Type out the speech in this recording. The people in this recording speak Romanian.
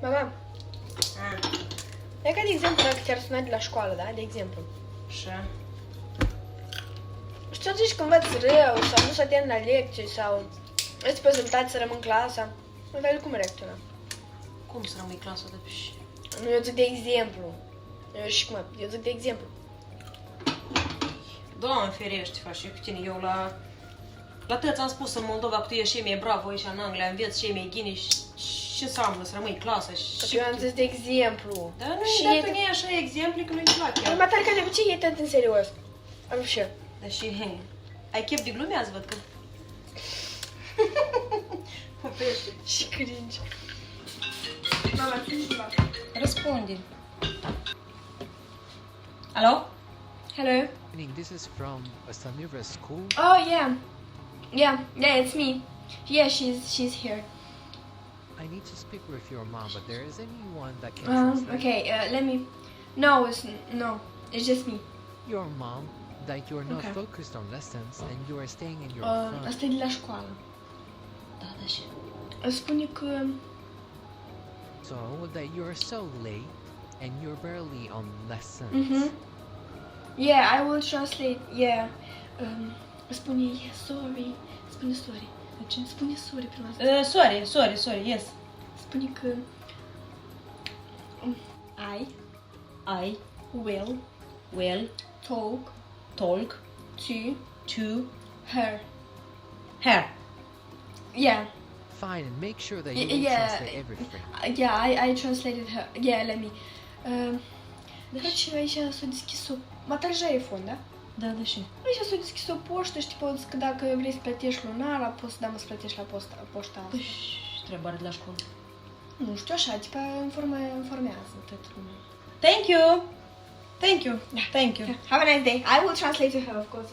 Mama, e ca de exemplu dacă ți-ar suna de la școală, da? De exemplu. Așa. Și tu zici că învăț rău sau nu să atent la lecții sau îți prezentați să rămân clasa. Nu vei cum reacționa. Cum să rămâi clasa de pe și... Nu, eu zic de exemplu. Eu zic de exemplu. Doamne ferește, faci și cu tine. Eu la tăți am spus în Moldova că tu ești cei mai bravo aici în Anglia, înveți cei mai ghini și ce înseamnă să rămâi clasa și... Eu am zis de exemplu. Dar nu și e, tu nu e așa exemplu că nu-i plac chiar. Mă tare că de ce e tot în serios? Am și eu. Dar și ai chef de glume azi, văd că... Și cringe. Mama, ține ceva. Răspunde. Alo? Hello? This is from a Samira school. Oh, yeah. Yeah, it's me. Yeah, she's here. I need to speak with your mom, but there is anyone that can translate. Okay, let me... No, it's just me. Your mom, that you are not Okay. focused on lessons and you are staying in your phone. Asta e de la școală. Da, da, și... Spune că... So that you are so late and you're barely on lessons. Yeah, I will translate. Yeah. Spune sorry. Spune sorry. Ce? Spune sorry prima dată. Sorry, yes. Spune că... I will talk to her. Yeah. Fine, and make sure that you will Yeah. translate everything. Yeah, I translated her. Yeah, let me. Короче, aici s-a deschis o... Mataja iPhone, da? Da, da, și... Aici s-a deschis o poștă și poți că dacă vrei să plătești lunar, poți să să plătești la poșta asta. Întrebare de la școală. Nu știu, așa, tipa informează toată lumea. Thank you. Yeah. Have a nice day. I will translate to her, of course.